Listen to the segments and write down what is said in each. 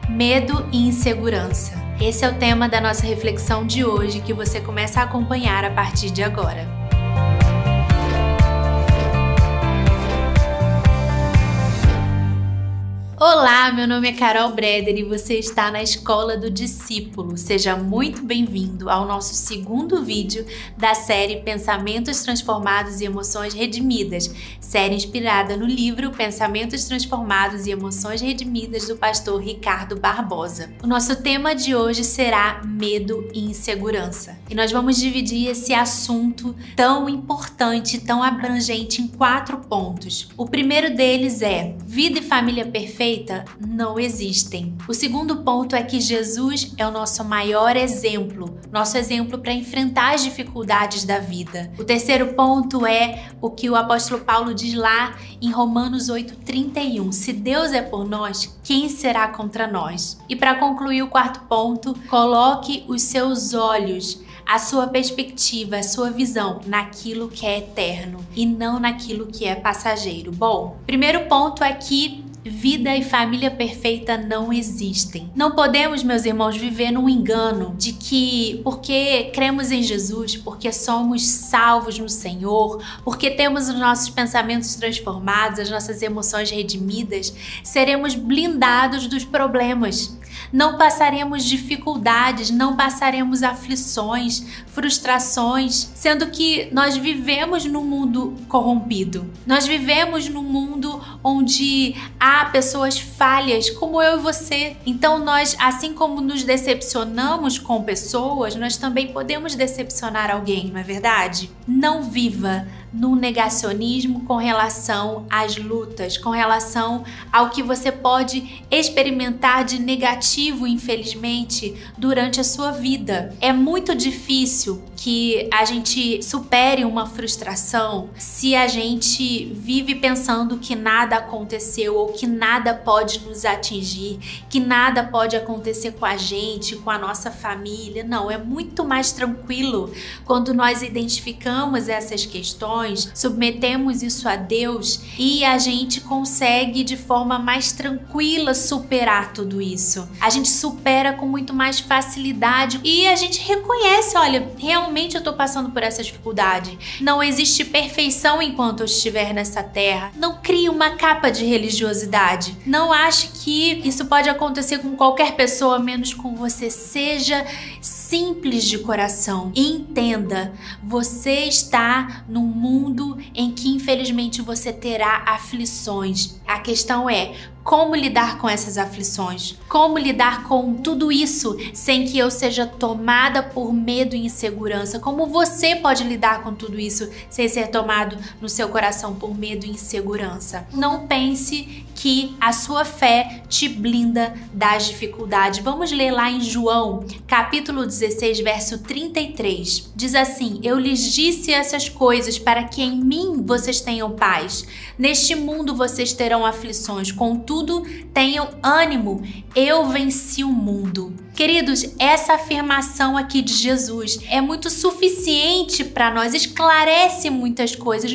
Medo e insegurança. Esse é o tema da nossa reflexão de hoje, que você começa a acompanhar a partir de agora. Olá, meu nome é Carol Breder e você está na Escola do Discípulo. Seja muito bem-vindo ao nosso segundo vídeo da série Pensamentos Transformados e Emoções Redimidas, série inspirada no livro Pensamentos Transformados e Emoções Redimidas do pastor Ricardo Barbosa. O nosso tema de hoje será medo e insegurança. E nós vamos dividir esse assunto tão importante, tão abrangente em 4 pontos. O primeiro deles é: vida e família perfeita não existem. O segundo ponto é que Jesus é o nosso maior exemplo, nosso exemplo para enfrentar as dificuldades da vida. O terceiro ponto é o que o apóstolo Paulo diz lá em Romanos 8:31. Se Deus é por nós, quem será contra nós? E para concluir o quarto ponto, coloque os seus olhos, a sua perspectiva, a sua visão naquilo que é eterno e não naquilo que é passageiro. Bom, primeiro ponto é que vida e família perfeita não existem. Não podemos, meus irmãos, viver num engano de que porque cremos em Jesus, porque somos salvos no Senhor, porque temos os nossos pensamentos transformados, as nossas emoções redimidas, seremos blindados dos problemas. Não passaremos dificuldades, não passaremos aflições, frustrações, sendo que nós vivemos num mundo corrompido. Nós vivemos num mundo onde há pessoas falhas, como eu e você. Então nós, assim como nos decepcionamos com pessoas, nós também podemos decepcionar alguém, não é verdade? Não viva no negacionismo com relação às lutas, com relação ao que você pode experimentar de negativo, infelizmente, durante a sua vida. É muito difícil que a gente supere uma frustração se a gente vive pensando que nada aconteceu ou que nada pode nos atingir, que nada pode acontecer com a gente, com a nossa família. Não, é muito mais tranquilo quando nós identificamos essas questões, submetemos isso a Deus e a gente consegue de forma mais tranquila superar tudo isso. A gente supera com muito mais facilidade e a gente reconhece, olha, realmente eu tô passando por essa dificuldade. Não existe perfeição enquanto eu estiver nessa terra. Não crie uma capa de religiosidade. Não ache que isso pode acontecer com qualquer pessoa, menos com você. Seja simples de coração e entenda, você está num mundo em que infelizmente você terá aflições. A questão é como lidar com essas aflições, como lidar com tudo isso sem que eu seja tomada por medo e insegurança, como você pode lidar com tudo isso sem ser tomado no seu coração por medo e insegurança. Não pense que a sua fé te blinda das dificuldades. Vamos ler lá em João, capítulo 16, verso 33. Diz assim: eu lhes disse essas coisas para que em mim vocês tenham paz. Neste mundo vocês terão aflições, contudo, tenham ânimo, eu venci o mundo. Queridos, essa afirmação aqui de Jesus é muito suficiente para nós, esclarece muitas coisas,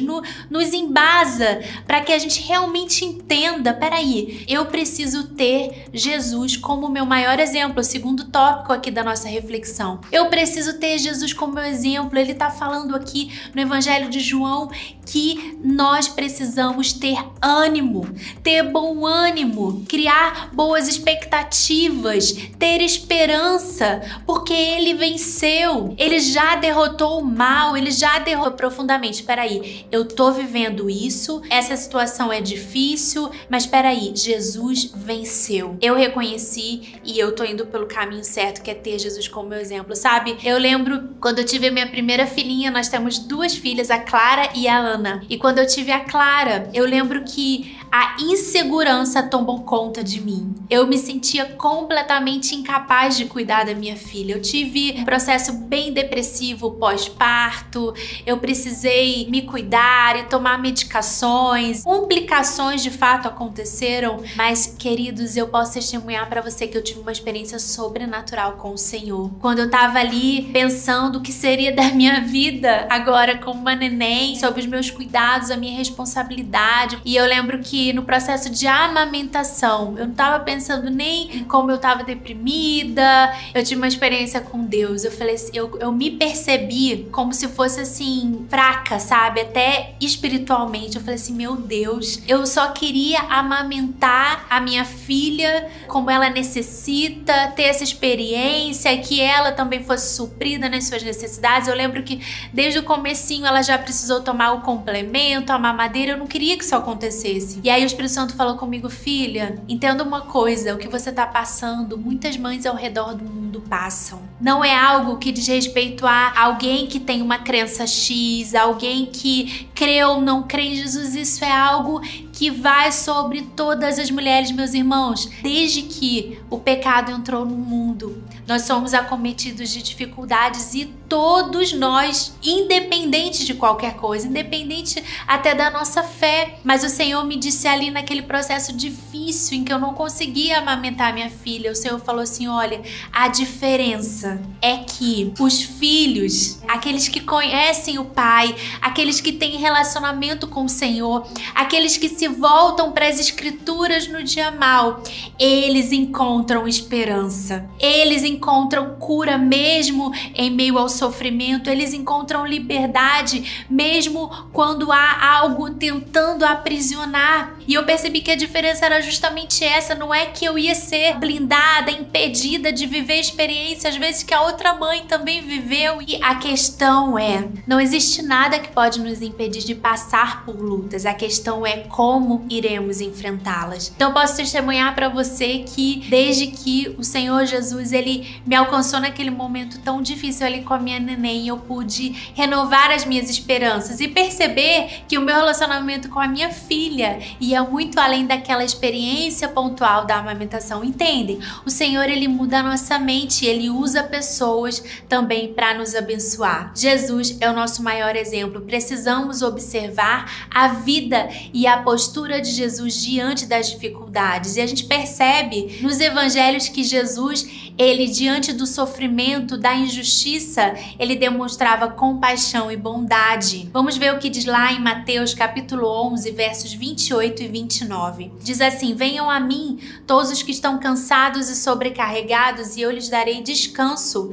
nos embasa para que a gente realmente entenda, peraí, eu preciso ter Jesus como meu maior exemplo, o segundo tópico aqui da nossa reflexão. Eu preciso ter Jesus como meu exemplo. Ele está falando aqui no Evangelho de João que nós precisamos ter ânimo, ter bom ânimo, criar boas expectativas, ter esperança, porque ele venceu, ele já derrotou o mal, ele já derrotou profundamente. Peraí, eu tô vivendo isso, essa situação é difícil, mas peraí, Jesus venceu. Eu reconheci e eu tô indo pelo caminho certo, que é ter Jesus como meu exemplo, sabe? Eu lembro quando eu tive a minha primeira filhinha, nós temos 2 filhas, a Clara e a Ana. E quando eu tive a Clara, eu lembro que a insegurança tomou conta de mim. Eu me sentia completamente incapaz de cuidar da minha filha. Eu tive um processo bem depressivo pós-parto, eu precisei me cuidar e tomar medicações. Complicações de fato aconteceram, mas, queridos, eu posso testemunhar para você que eu tive uma experiência sobrenatural com o Senhor. Quando eu tava ali pensando o que seria da minha vida agora como uma neném, sobre os meus cuidados, a minha responsabilidade, e eu lembro que que no processo de amamentação, eu não tava pensando nem em como eu tava deprimida, eu tive uma experiência com Deus. Eu falei assim, eu me percebi como se fosse assim, fraca, sabe? Até espiritualmente. Eu falei assim, meu Deus, eu só queria amamentar a minha filha como ela necessita, ter essa experiência, que ela também fosse suprida nas suas necessidades. Eu lembro que desde o comecinho ela já precisou tomar o complemento, a mamadeira. Eu não queria que isso acontecesse. E aí o Espírito Santo falou comigo, filha, entenda uma coisa, o que você tá passando, muitas mães ao redor do mundo passam. Não é algo que diz respeito a alguém que tem uma crença X, alguém que crê ou não crê em Jesus. Isso é algo que vai sobre todas as mulheres, meus irmãos. Desde que o pecado entrou no mundo, nós somos acometidos de dificuldades, e todos nós, independente de qualquer coisa, independente até da nossa fé. Mas o Senhor me disse ali naquele processo difícil em que eu não conseguia amamentar minha filha, o Senhor falou assim, olha, a diferença é que os filhos, aqueles que conhecem o Pai, aqueles que têm relacionamento com o Senhor, aqueles que se voltam para as Escrituras no dia mau, eles encontram esperança, eles encontram cura mesmo em meio ao sofrimento, eles encontram liberdade mesmo quando há algo tentando aprisionar. E eu percebi que a diferença era justamente essa. Não é que eu ia ser blindada, impedida de viver experiências às vezes que a outra mãe também viveu. E a questão é, não existe nada que pode nos impedir de passar por lutas. A questão é como iremos enfrentá-las. Então eu posso testemunhar para você que desde que o Senhor Jesus, ele me alcançou naquele momento tão difícil ali com a minha neném, eu pude renovar as minhas esperanças e perceber que o meu relacionamento com a minha filha ia muito além daquela experiência pontual da amamentação. Entendem? O Senhor, ele muda a nossa mente, ele usa pessoas também para nos abençoar. Jesus é o nosso maior exemplo. Precisamos observar a vida e a postura de Jesus diante das dificuldades. E a gente percebe nos evangelhos que Jesus, ele diante do sofrimento, da injustiça, ele demonstrava compaixão e bondade. Vamos ver o que diz lá em Mateus capítulo 11, versos 28 e 29. Diz assim, venham a mim todos os que estão cansados e sobrecarregados, e eu lhes darei descanso.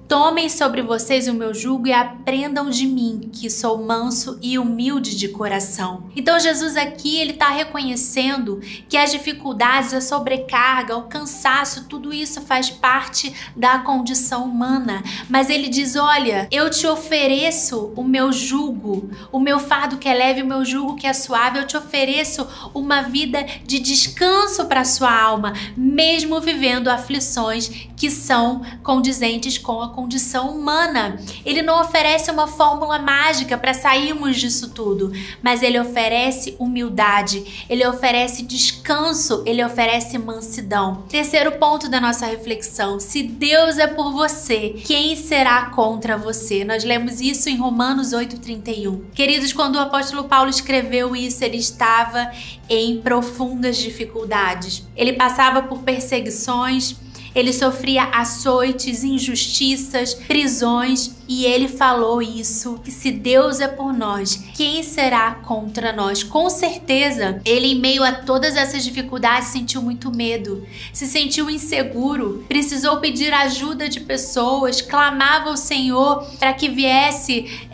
Tomem sobre vocês o meu jugo e aprendam de mim, que sou manso e humilde de coração. Então Jesus aqui, ele está reconhecendo que as dificuldades, a sobrecarga, o cansaço, tudo isso faz parte da condição humana. Mas ele diz, olha, eu te ofereço o meu jugo, o meu fardo que é leve, o meu jugo que é suave. Eu te ofereço uma vida de descanso para a sua alma, mesmo vivendo aflições que são condizentes com a condição humana. Ele não oferece uma fórmula mágica para sairmos disso tudo, mas ele oferece humildade, ele oferece descanso, ele oferece mansidão. Terceiro ponto da nossa reflexão, se Deus é por você, quem será contra você? Nós lemos isso em Romanos 8:31. Queridos, quando o apóstolo Paulo escreveu isso, ele estava em profundas dificuldades. Ele passava por perseguições, ele sofria açoites, injustiças, prisões, e ele falou isso, que se Deus é por nós, quem será contra nós? Com certeza, ele em meio a todas essas dificuldades sentiu muito medo, se sentiu inseguro, precisou pedir ajuda de pessoas, clamava ao Senhor para que viesse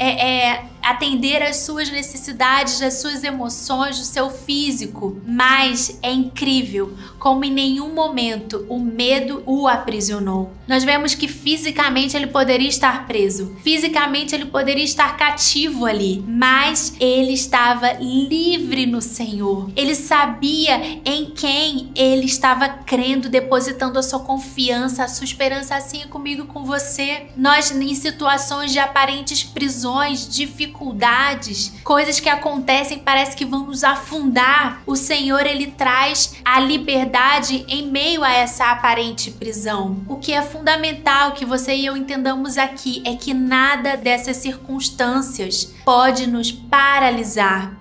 atender às suas necessidades, às suas emoções, do seu físico. Mas é incrível como em nenhum momento o medo o aprisionou. Nós vemos que fisicamente ele poderia estar preso, fisicamente ele poderia estar cativo ali, mas ele estava livre no Senhor. Ele sabia em quem ele estava crendo, depositando a sua confiança, a sua esperança. Assim é comigo, com você. Nós, em situações de aparentes prisões, dificuldades, coisas que acontecem, parece que vão nos afundar. O Senhor, ele traz a liberdade em meio a essa aparente prisão. O que é fundamental que você e eu entendamos aqui é que nada dessas circunstâncias pode nos paralisar,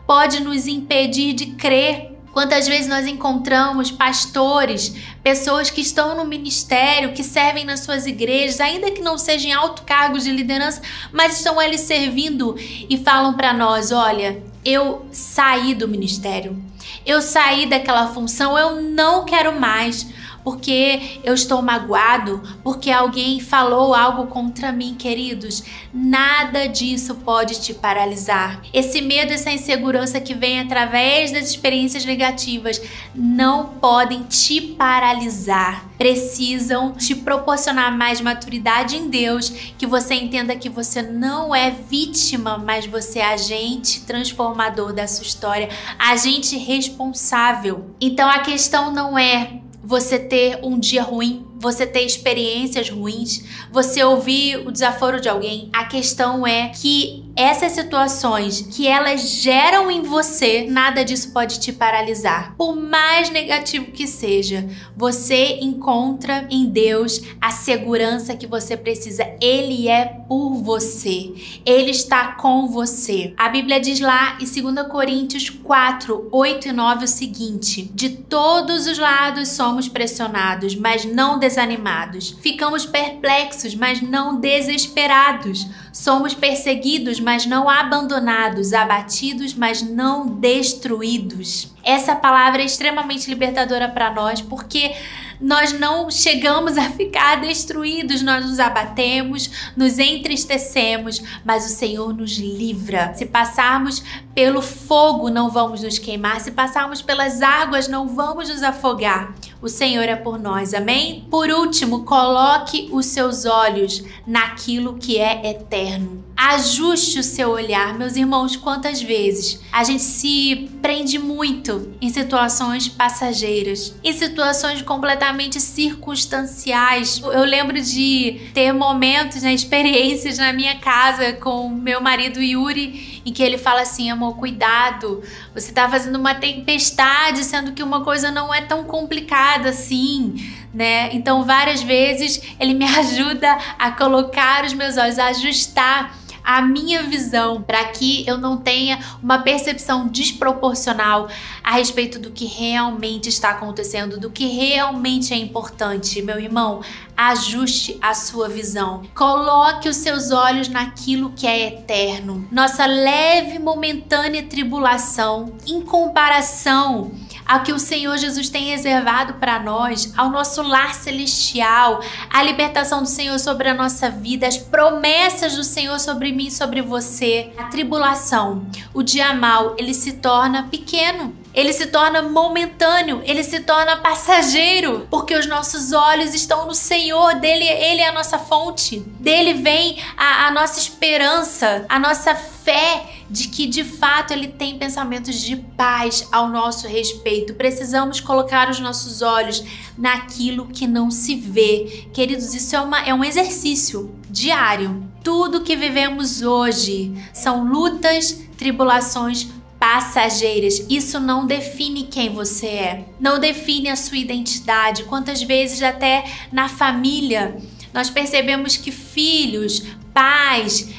pode nos impedir de crer. Quantas vezes nós encontramos pastores, pessoas que estão no ministério, que servem nas suas igrejas, ainda que não sejam em alto cargos de liderança, mas estão ali servindo e falam para nós, olha, eu saí do ministério, Eu saí daquela função, eu não quero mais, porque eu estou magoado, porque alguém falou algo contra mim, queridos. Nada disso pode te paralisar. Esse medo, essa insegurança que vem através das experiências negativas não podem te paralisar. Precisam te proporcionar mais maturidade em Deus, que você entenda que você não é vítima, mas você é agente transformador da sua história, agente responsável. Então a questão não é você ter um dia ruim, você ter experiências ruins, você ouvir o desaforo de alguém. A questão é que essas situações que elas geram em você, nada disso pode te paralisar. Por mais negativo que seja, você encontra em Deus a segurança que você precisa. Ele é por você. Ele está com você. A Bíblia diz lá em 2 Coríntios 4, 8 e 9 o seguinte: de todos os lados somos pressionados, mas não desanimados. Ficamos perplexos, mas não desesperados. Somos perseguidos, mas não abandonados. Abatidos, mas não destruídos. Essa palavra é extremamente libertadora para nós, porque nós não chegamos a ficar destruídos, nós nos abatemos, nos entristecemos, mas o Senhor nos livra. Se passarmos pelo fogo, não vamos nos queimar. Se passarmos pelas águas, não vamos nos afogar. O Senhor é por nós, amém? Por último, coloque os seus olhos naquilo que é eterno. Ajuste o seu olhar. Meus irmãos, quantas vezes a gente se prende muito em situações passageiras, em situações completamente circunstanciais. Eu lembro de ter momentos, experiências na minha casa com meu marido Yuri, em que ele fala assim: amor, cuidado, você tá fazendo uma tempestade, sendo que uma coisa não é tão complicada assim, né? Então várias vezes ele me ajuda a colocar os meus olhos, a ajustar a minha visão, para que eu não tenha uma percepção desproporcional a respeito do que realmente está acontecendo, do que realmente é importante. Meu irmão, ajuste a sua visão. Coloque os seus olhos naquilo que é eterno. Nossa leve momentânea tribulação, em comparação ao que o Senhor Jesus tem reservado para nós, ao nosso lar celestial, a libertação do Senhor sobre a nossa vida, as promessas do Senhor sobre mim e sobre você. A tribulação, o dia mau, ele se torna pequeno. Ele se torna momentâneo, ele se torna passageiro, porque os nossos olhos estão no Senhor, ele é a nossa fonte, dele vem a nossa esperança, a nossa fé de que de fato ele tem pensamentos de paz ao nosso respeito. Precisamos colocar os nossos olhos naquilo que não se vê. Queridos, isso é um exercício diário. Tudo que vivemos hoje são lutas, tribulações passageiras. Isso não define quem você é, não define a sua identidade. Quantas vezes até na família nós percebemos que filhos, pais,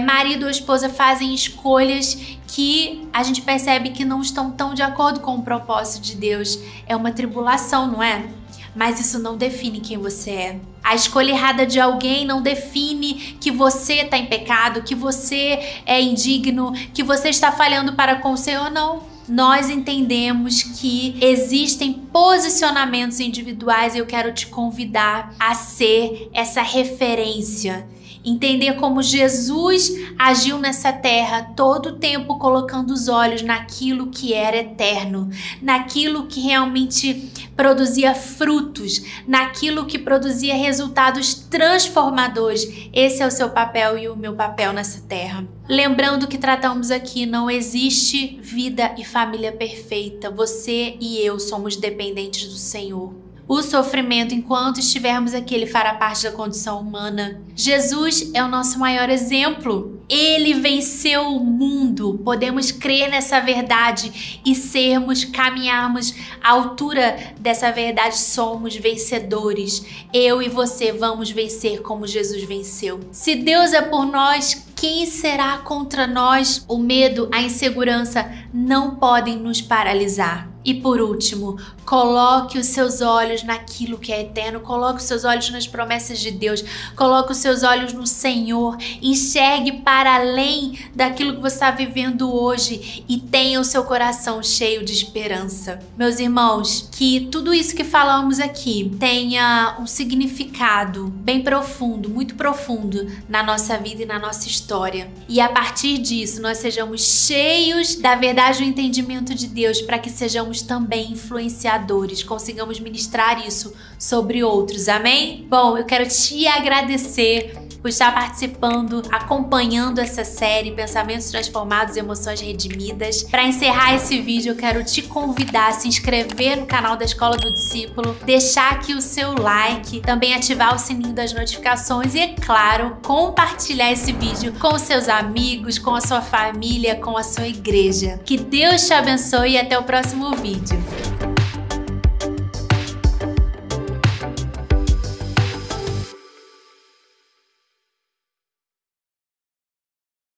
marido ou esposa fazem escolhas que a gente percebe que não estão tão de acordo com o propósito de Deus. É uma tribulação, não é? Mas isso não define quem você é. A escolha errada de alguém não define que você está em pecado, que você é indigno, que você está falhando para com o Senhor, não. Nós entendemos que existem posicionamentos individuais e eu quero te convidar a ser essa referência. Entender como Jesus agiu nessa terra todo o tempo, colocando os olhos naquilo que era eterno, naquilo que realmente produzia frutos, naquilo que produzia resultados transformadores. Esse é o seu papel e o meu papel nessa terra. Lembrando que tratamos aqui, não existe vida e família perfeita. Você e eu somos dependentes do Senhor. O sofrimento, enquanto estivermos aqui, ele fará parte da condição humana. Jesus é o nosso maior exemplo. Ele venceu o mundo. Podemos crer nessa verdade e caminharmos à altura dessa verdade. Somos vencedores. Eu e você vamos vencer como Jesus venceu. Se Deus é por nós, quem será contra nós? O medo, a insegurança não podem nos paralisar. E por último, coloque os seus olhos naquilo que é eterno, coloque os seus olhos nas promessas de Deus, coloque os seus olhos no Senhor, enxergue para além daquilo que você está vivendo hoje e tenha o seu coração cheio de esperança. Meus irmãos, que tudo isso que falamos aqui tenha um significado bem profundo, muito profundo na nossa vida e na nossa história. E a partir disso, nós sejamos cheios da verdade e do entendimento de Deus para que sejamos também influenciadores, consigamos ministrar isso sobre outros, amém? Bom, eu quero te agradecer por estar participando, acompanhando essa série Pensamentos Transformados e Emoções Redimidas. Para encerrar esse vídeo, eu quero te convidar a se inscrever no canal da Escola do Discípulo, deixar aqui o seu like, também ativar o sininho das notificações e, é claro, compartilhar esse vídeo com os seus amigos, com a sua família, com a sua igreja. Que Deus te abençoe e até o próximo vídeo.